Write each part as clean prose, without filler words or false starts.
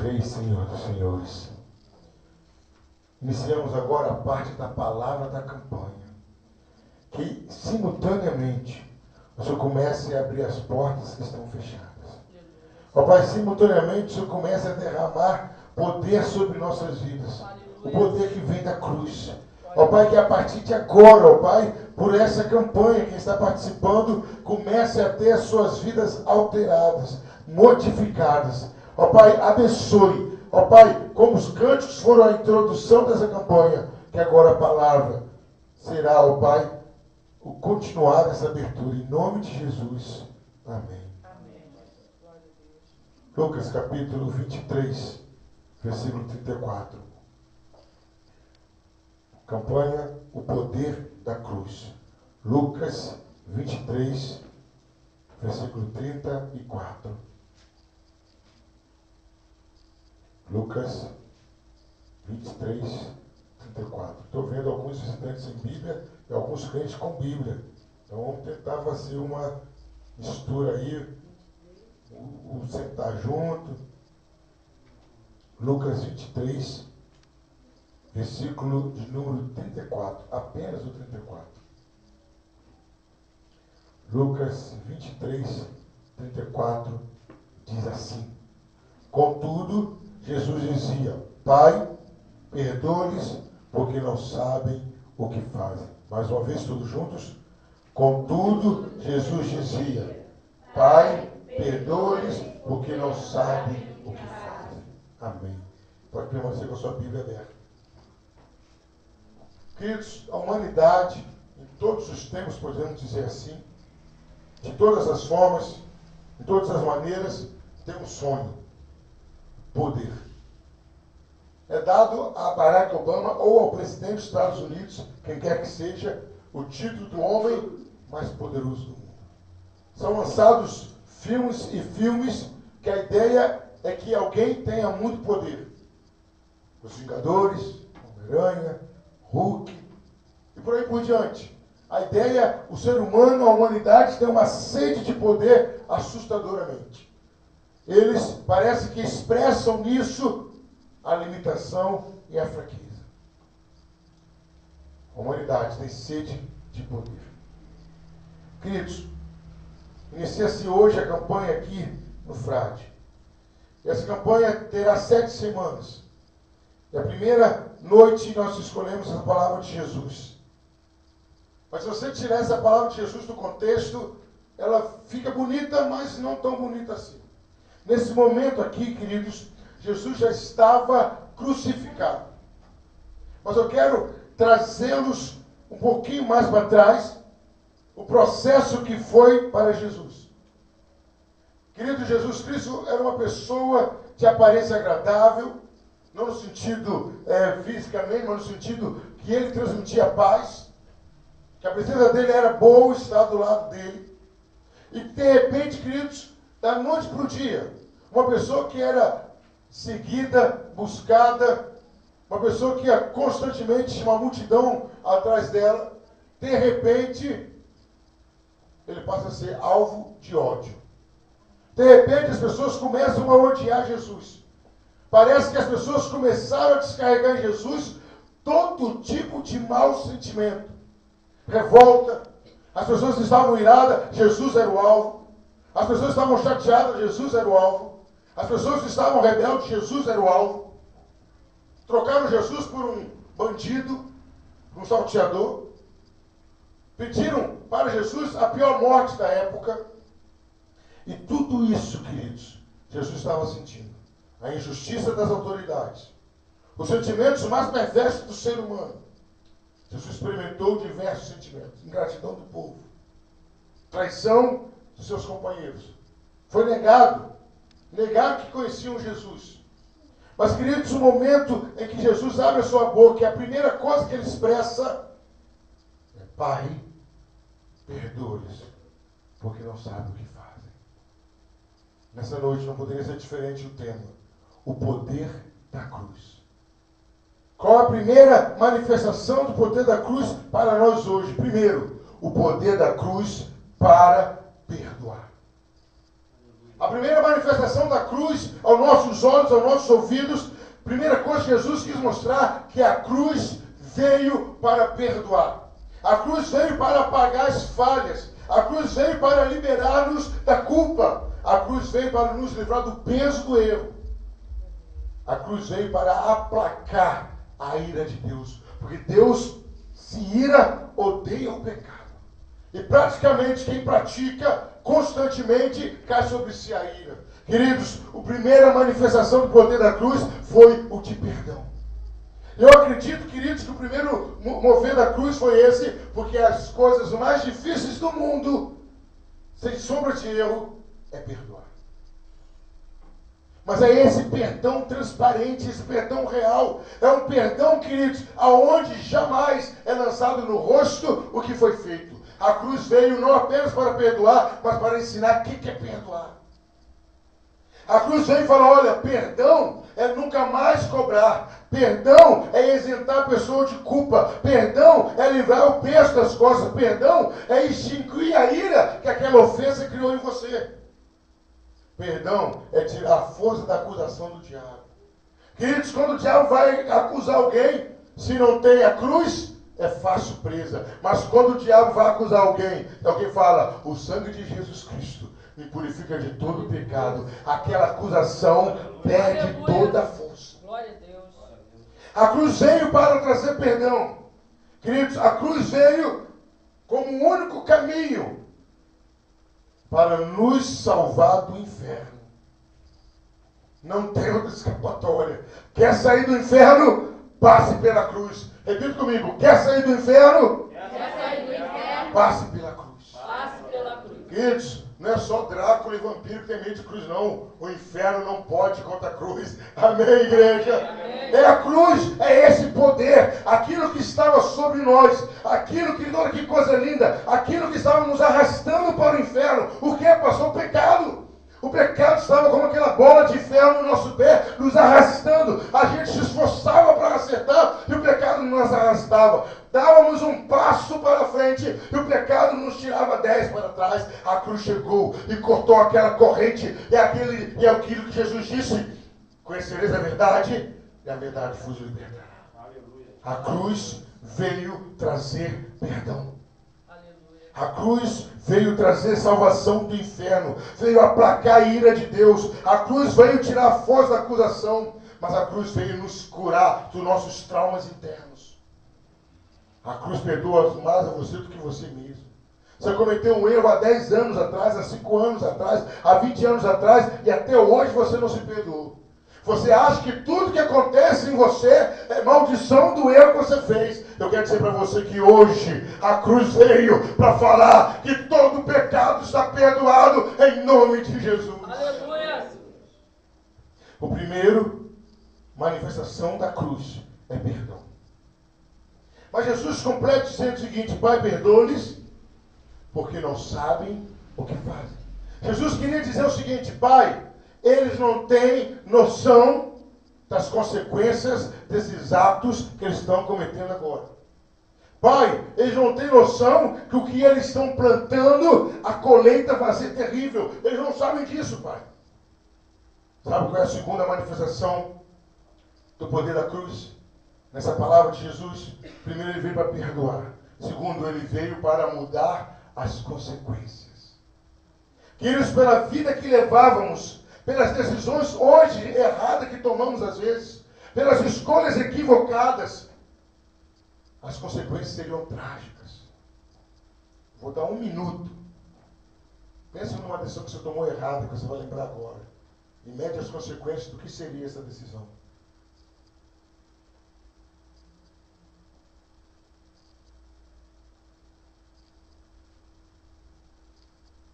Rei, Senhor dos Senhores. Iniciamos agora a parte da palavra da campanha. Que simultaneamente o Senhor comece a abrir as portas que estão fechadas. Ó Pai, simultaneamente o Senhor comece a derramar poder sobre nossas vidas. O poder que vem da cruz. Ó Pai, que a partir de agora, ó Pai, por essa campanha, quem está participando, comece a ter as suas vidas alteradas, modificadas. Ó Pai, abençoe. Ó Pai, como os cânticos foram a introdução dessa campanha, que agora a palavra será, ó Pai, o continuar dessa abertura. Em nome de Jesus. Amém. Lucas capítulo 23, versículo 34. Campanha, o poder da cruz. Lucas 23, versículo 34. Lucas 23, 34. Estou vendo alguns visitantes sem Bíblia e alguns crentes com Bíblia. Então vamos tentar fazer uma mistura aí, o sentar junto. Lucas 23, versículo de número 34, apenas o 34. Lucas 23, 34 diz assim: Contudo, Jesus dizia: Pai, perdoa-lhes, porque não sabem o que fazem. Mais uma vez, todos juntos. Contudo, Jesus dizia: Pai, perdoa-lhes, porque não sabem o que fazem. Amém. Pode permanecer com a sua Bíblia aberta. Queridos, a humanidade, em todos os tempos, podemos dizer assim, de todas as formas, de todas as maneiras, tem um sonho: poder. É dado a Barack Obama ou ao presidente dos Estados Unidos, quem quer que seja, o título do homem mais poderoso do mundo. São lançados filmes e filmes que a ideia é que alguém tenha muito poder. Os Vingadores, Homem-Aranha, Hulk e por aí por diante. A ideia, o ser humano, a humanidade tem uma sede de poder assustadoramente. Eles parece que expressam nisso a limitação e a fraqueza. A humanidade tem sede de poder. Queridos, inicia-se hoje a campanha aqui no Frade. E essa campanha terá 7 semanas. E a primeira noite nós escolhemos a palavra de Jesus. Mas se você tirar essa palavra de Jesus do contexto, ela fica bonita, mas não tão bonita assim. Nesse momento aqui, queridos, Jesus já estava crucificado. Mas eu quero trazê-los um pouquinho mais para trás, o processo que foi para Jesus. Querido, Jesus Cristo era uma pessoa de aparência agradável, não no sentido fisicamente, mas no sentido que ele transmitia paz, que a presença dele era boa, estar do lado dele. E de repente, queridos, da noite para o dia, uma pessoa que era seguida, buscada, uma pessoa que ia constantemente tinha uma multidão atrás dela, de repente, ele passa a ser alvo de ódio. De repente, as pessoas começam a odiar Jesus. Parece que as pessoas começaram a descarregar em Jesus todo tipo de mau sentimento. Revolta, as pessoas estavam iradas, Jesus era o alvo. As pessoas estavam chateadas, Jesus era o alvo. As pessoas estavam rebeldes, Jesus era o alvo. Trocaram Jesus por um bandido, um salteador. Pediram para Jesus a pior morte da época. E tudo isso, queridos, Jesus estava sentindo. A injustiça das autoridades. Os sentimentos mais perversos do ser humano. Jesus experimentou diversos sentimentos. Ingratidão do povo. Traição dos seus companheiros. Foi negado. Negaram que conheciam Jesus. Mas, queridos, o momento em que Jesus abre a sua boca, a primeira coisa que ele expressa é: Pai, perdoa-lhes, porque não sabem o que fazem. Nessa noite não poderia ser diferente o tema: o poder da cruz. Qual a primeira manifestação do poder da cruz para nós hoje? Primeiro, o poder da cruz para perdoar. A primeira manifestação da cruz aos nossos olhos, aos nossos ouvidos, primeira coisa que Jesus quis mostrar, que a cruz veio para perdoar. A cruz veio para apagar as falhas. A cruz veio para liberar-nos da culpa. A cruz veio para nos livrar do peso do erro. A cruz veio para aplacar a ira de Deus. Porque Deus se ira, odeia o pecado. E praticamente quem pratica constantemente cai sobre si a ira. Queridos, a primeira manifestação do poder da cruz foi o de perdão. Eu acredito, queridos, que o primeiro mover da cruz foi esse, porque as coisas mais difíceis do mundo, sem sombra de erro, é perdoar. Mas é esse perdão transparente, esse perdão real. É um perdão, queridos, aonde jamais é lançado no rosto o que foi feito. A cruz veio não apenas para perdoar, mas para ensinar o que é perdoar. A cruz veio e falou, olha, perdão é nunca mais cobrar. Perdão é isentar a pessoa de culpa. Perdão é livrar o peso das costas. Perdão é extinguir a ira que aquela ofensa criou em você. Perdão é tirar a força da acusação do diabo. Queridos, quando o diabo vai acusar alguém, se não tem a cruz, é fácil presa. Mas quando o diabo vai acusar alguém, alguém fala, o sangue de Jesus Cristo me purifica de todo pecado. Aquela acusação perde toda a força. Glória a Deus. A cruz veio para trazer perdão. Queridos, a cruz veio como o único caminho para nos salvar do inferno. Não tem outra escapatória. Quer sair do inferno? Passe pela cruz. Repita comigo. Quer sair do inferno? Quer sair do inferno? Passe pela cruz. Passe pela cruz. Queridos, não é só Drácula e vampiro que tem medo de cruz, não. O inferno não pode contra a cruz. Amém, igreja? Amém. É a cruz, é esse poder. Aquilo que estava sobre nós, aquilo que, olha que coisa linda, aquilo que estava nos arrastando para o inferno. O que passou? O pecado. O pecado estava como aquela bola de ferro no nosso pé, nos arrastando. A gente se esforçava para acertar e o pecado nos arrastava. Dávamos um passo para frente e o pecado nos tirava 10 para trás. A cruz chegou e cortou aquela corrente. É aquilo que Jesus disse: conhecereis a verdade e a verdade vos libertará. A cruz veio trazer perdão. A cruz veio trazer salvação do inferno, veio aplacar a ira de Deus. A cruz veio tirar a força da acusação, mas a cruz veio nos curar dos nossos traumas internos. A cruz perdoa mais a você do que você mesmo. Você cometeu um erro há 10 anos atrás, há 5 anos atrás, há 20 anos atrás, e até hoje você não se perdoou. Você acha que tudo que acontece em você é maldição do erro que você fez. Eu quero dizer para você que hoje a cruz veio para falar que todo pecado está perdoado em nome de Jesus. Aleluia. O primeiro manifestação da cruz é perdão. Mas Jesus completa dizendo o seguinte: Pai, perdoa-lhes, porque não sabem o que fazem. Jesus queria dizer o seguinte: Pai, eles não têm noção das consequências desses atos que eles estão cometendo agora. Pai, eles não têm noção que o que eles estão plantando, a colheita vai ser terrível. Eles não sabem disso, Pai. Sabe qual é a segunda manifestação do poder da cruz? Nessa palavra de Jesus, primeiro ele veio para perdoar. Segundo, ele veio para mudar as consequências. Queridos, pela vida que levávamos, pelas decisões hoje erradas que tomamos às vezes, pelas escolhas equivocadas, as consequências seriam trágicas. Vou dar 1 minuto. Pensa numa decisão que você tomou errada, que você vai lembrar agora. E mede as consequências do que seria essa decisão.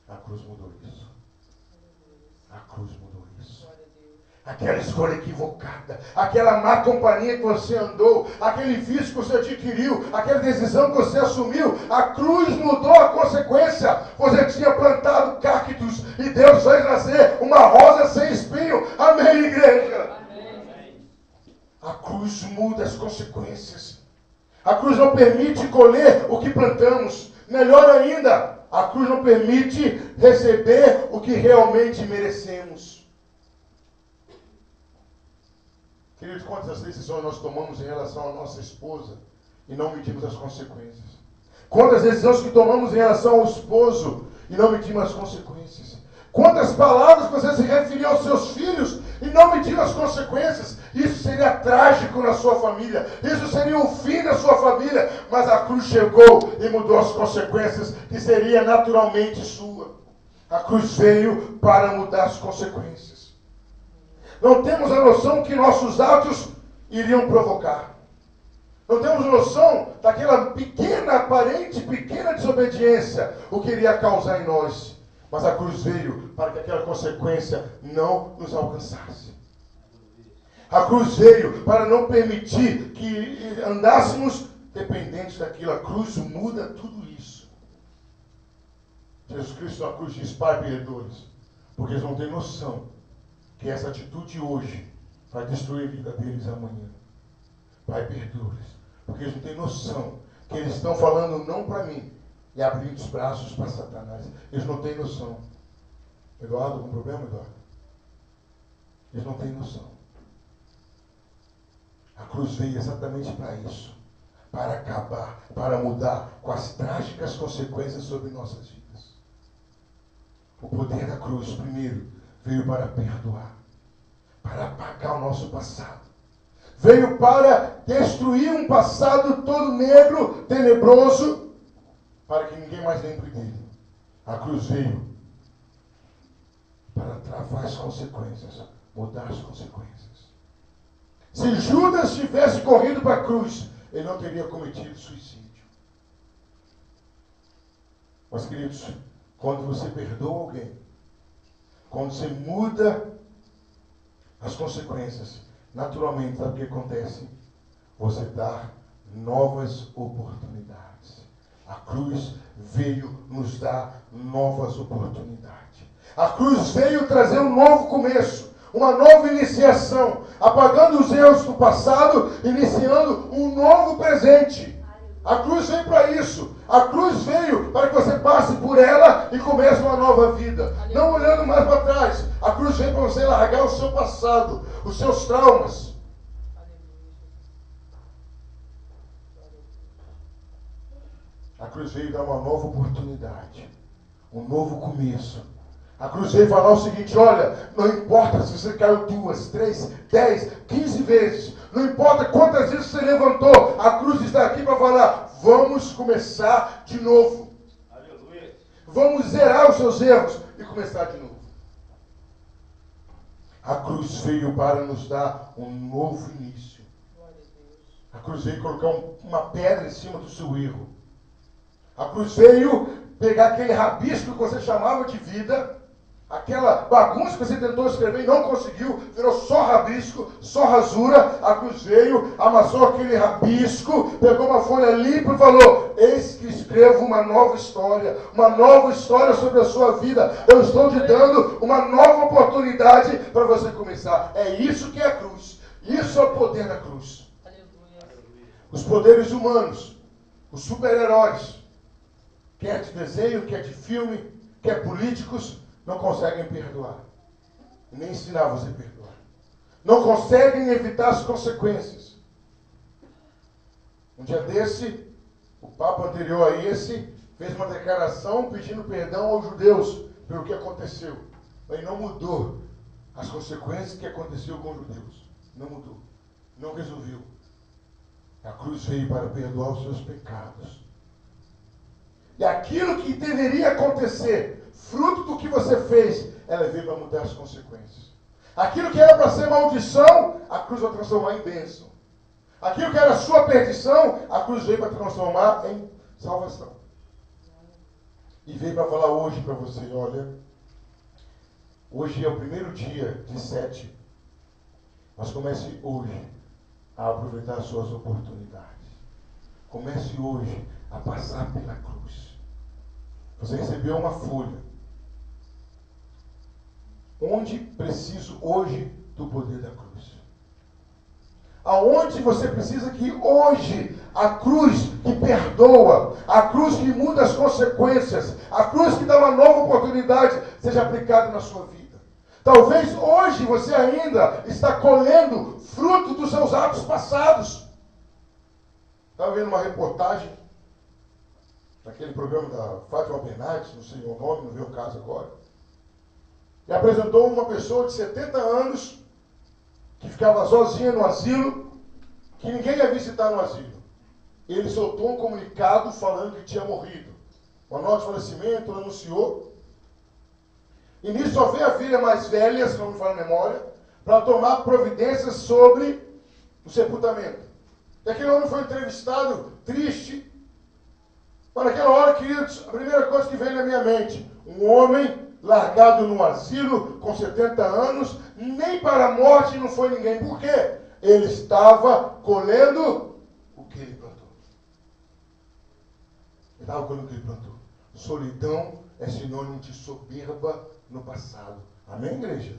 A cruz mudou isso. A cruz mudou isso. Aquela escolha equivocada, aquela má companhia que você andou, aquele vício que você adquiriu, aquela decisão que você assumiu, a cruz mudou a consequência. Você tinha plantado cactos e Deus fez nascer uma rosa sem espinho. Amém, igreja? Amém. A cruz muda as consequências. A cruz não permite colher o que plantamos. Melhor ainda, a cruz não permite receber o que realmente merecemos. Queridos, quantas decisões nós tomamos em relação à nossa esposa e não medimos as consequências? Quantas decisões que tomamos em relação ao esposo e não medimos as consequências? Quantas palavras você se referiu aos seus filhos e não mediu as consequências? Isso seria trágico na sua família. Isso seria o fim da sua família. Mas a cruz chegou e mudou as consequências que seria naturalmente sua. A cruz veio para mudar as consequências. Não temos a noção que nossos atos iriam provocar. Não temos noção daquela aparente pequena desobediência, o que iria causar em nós. Mas a cruz veio para que aquela consequência não nos alcançasse. A cruz veio para não permitir que andássemos dependentes daquilo. A cruz muda tudo isso. Jesus Cristo na cruz diz: Pai, perdoa-lhes, porque eles não têm noção que essa atitude hoje vai destruir a vida deles amanhã. Pai, perdoa-lhes, porque eles não têm noção que eles estão falando não para mim e abrindo os braços para Satanás. Eles não têm noção. Eduardo, algum problema, Eduardo? Eles não têm noção. A cruz veio exatamente para isso. Para acabar, para mudar com as trágicas consequências sobre nossas vidas. O poder da cruz, primeiro, veio para perdoar. Para apagar o nosso passado. Veio para destruir um passado todo negro, tenebroso, para que ninguém mais lembre dele. A cruz veio para travar as consequências, mudar as consequências. Se Judas tivesse corrido para a cruz, ele não teria cometido suicídio. Mas, queridos, quando você perdoa alguém, quando você muda as consequências, naturalmente, sabe o que acontece? Você dá novas oportunidades. A cruz veio nos dar novas oportunidades. A cruz veio trazer um novo começo, uma nova iniciação, apagando os erros do passado, iniciando um novo presente. A cruz veio para isso. A cruz veio para que você passe por ela e comece uma nova vida. Não olhando mais para trás. A cruz veio para você largar o seu passado, os seus traumas. A cruz veio dar uma nova oportunidade, um novo começo. A cruz veio falar o seguinte: olha, não importa se você caiu 2, 3, 10, 15 vezes, não importa quantas vezes você levantou, a cruz está aqui para falar: vamos começar de novo. Aleluia. Vamos zerar os seus erros e começar de novo. A cruz veio para nos dar um novo início. A cruz veio colocar uma pedra em cima do seu erro. A cruz veio pegar aquele rabisco que você chamava de vida, aquela bagunça que você tentou escrever e não conseguiu, virou só rabisco, só rasura. A cruz veio, amassou aquele rabisco, pegou uma folha limpa e falou: eis que escrevo uma nova história sobre a sua vida. Eu estou te dando uma nova oportunidade para você começar. É isso que é a cruz. Isso é o poder da cruz. Os poderes humanos, os super-heróis, quer de desenho, quer de filme, quer políticos, não conseguem perdoar. Nem ensinar você a perdoar. Não conseguem evitar as consequências. Um dia desse, o Papa anterior a esse fez uma declaração pedindo perdão aos judeus pelo que aconteceu. Mas não mudou as consequências que aconteceu com os judeus. Não mudou. Não resolveu. A cruz veio para perdoar os seus pecados. E aquilo que deveria acontecer, fruto do que você fez, ela veio para mudar as consequências. Aquilo que era para ser maldição, a cruz vai transformar em bênção. Aquilo que era sua perdição, a cruz veio para transformar em salvação. E veio para falar hoje para você: olha, hoje é o primeiro dia de 7. Mas comece hoje a aproveitar as suas oportunidades. Comece hoje a passar pela cruz. Você recebeu uma folha. Onde preciso hoje do poder da cruz? Aonde você precisa que hoje A cruz que perdoa, a cruz que muda as consequências, a cruz que dá uma nova oportunidade, seja aplicada na sua vida. Talvez hoje você ainda está colhendo fruto dos seus atos passados. Estava vendo uma reportagem naquele programa da Fátima Bernardes, não sei o nome, não veio o caso agora, e apresentou uma pessoa de 70 anos que ficava sozinha no asilo, que ninguém ia visitar no asilo. Ele soltou um comunicado falando que tinha morrido. Uma nota de falecimento, anunciou. E nisso só veio a filha mais velha, se não me falha a memória, para tomar providências sobre o sepultamento. E aquele homem foi entrevistado, triste. Mas naquela hora, queridos, a primeira coisa que veio na minha mente, um homem largado no asilo, com 70 anos, nem para a morte não foi ninguém. Por quê? Ele estava colhendo o que ele plantou. Ele estava colhendo o que ele plantou. Solidão é sinônimo de soberba no passado. Amém, igreja?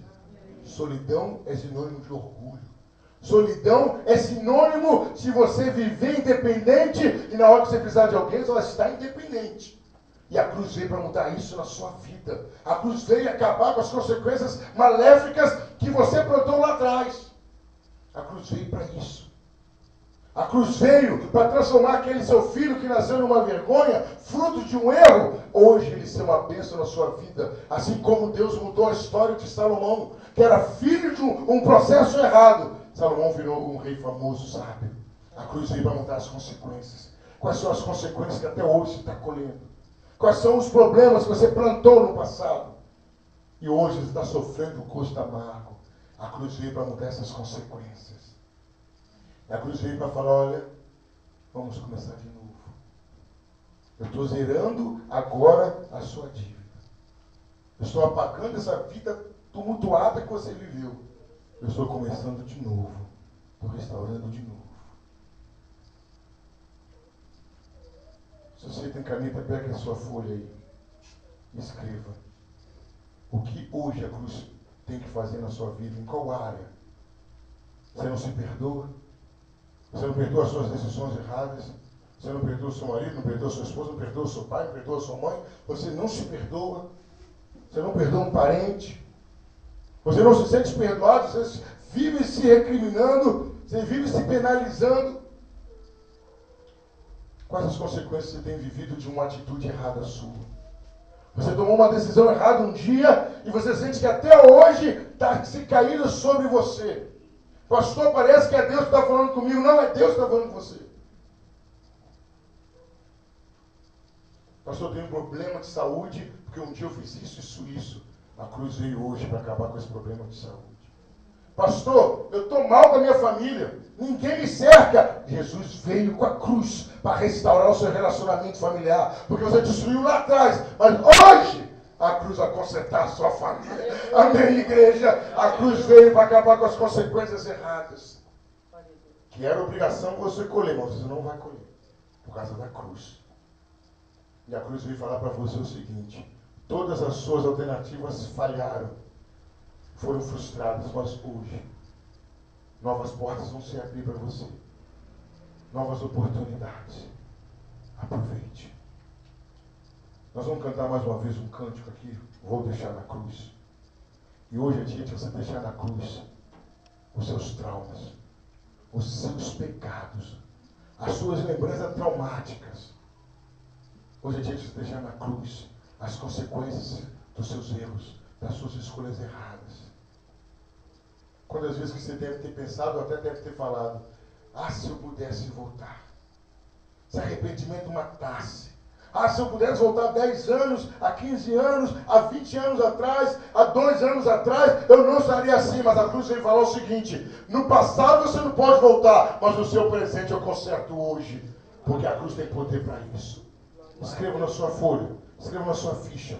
Solidão é sinônimo de orgulho. Solidão é sinônimo de você viver independente e na hora que você precisar de alguém, ela está independente. E a cruz veio para mudar isso na sua vida. A cruz veio acabar com as consequências maléficas que você plantou lá atrás. A cruz veio para isso. A cruz veio para transformar aquele seu filho que nasceu numa vergonha, fruto de um erro, hoje ele ser uma bênção na sua vida. Assim como Deus mudou a história de Salomão, que era filho de um processo errado. Salomão virou um rei famoso, sábio. A cruz veio para mudar as consequências. Quais são as consequências que até hoje você está colhendo? Quais são os problemas que você plantou no passado? E hoje você está sofrendo o custo amargo. A cruz veio para mudar essas consequências. E a cruz veio para falar, olha, vamos começar de novo. Eu estou zerando agora a sua dívida. Eu estou apagando essa vida tumultuada que você viveu. Eu estou começando de novo. Estou restaurando de novo. Se você tem caneta, pega a sua folha aí. Escreva. O que hoje a cruz tem que fazer na sua vida? Em qual área? Você não se perdoa? Você não perdoa as suas decisões erradas? Você não perdoa o seu marido, não perdoa a sua esposa, não perdoa o seu pai, não perdoa a sua mãe? Você não se perdoa? Você não perdoa um parente? Você não se sente perdoado? Você vive se recriminando? Você vive se penalizando? Quais as consequências você tem vivido de uma atitude errada sua? Você tomou uma decisão errada um dia e você sente que até hoje está se caindo sobre você. Pastor, parece que é Deus que está falando comigo. Não, é Deus que está falando com você. Pastor, eu tenho um problema de saúde, porque um dia eu fiz isso. A cruz veio hoje para acabar com esse problema de saúde. Pastor, eu estou mal com a minha família. Ninguém me cerca. Jesus veio com a cruz para restaurar o seu relacionamento familiar. Porque você destruiu lá atrás. Mas hoje, a cruz vai consertar a sua família. Amém, igreja? A cruz veio para acabar com as consequências erradas. Que era obrigação você colher, mas você não vai colher. Por causa da cruz. E a cruz veio falar para você o seguinte: todas as suas alternativas falharam. Foram frustradas, mas hoje novas portas vão se abrir para você. Novas oportunidades. Aproveite. Nós vamos cantar mais uma vez um cântico aqui. Vou deixar na cruz. E hoje é dia de você deixar na cruz os seus traumas, os seus pecados, as suas lembranças traumáticas. Hoje é dia de você deixar na cruz as consequências dos seus erros, das suas escolhas erradas. Quantas vezes que você deve ter pensado, ou até deve ter falado, se eu pudesse voltar. Se arrependimento matasse. Se eu pudesse voltar 10 anos, há 15 anos, há 20 anos atrás, há 2 anos atrás, eu não estaria assim. Mas a cruz veio falar o seguinte: no passado você não pode voltar, mas no seu presente eu conserto hoje. Porque a cruz tem poder para isso. Escreva na sua folha, escreva na sua ficha.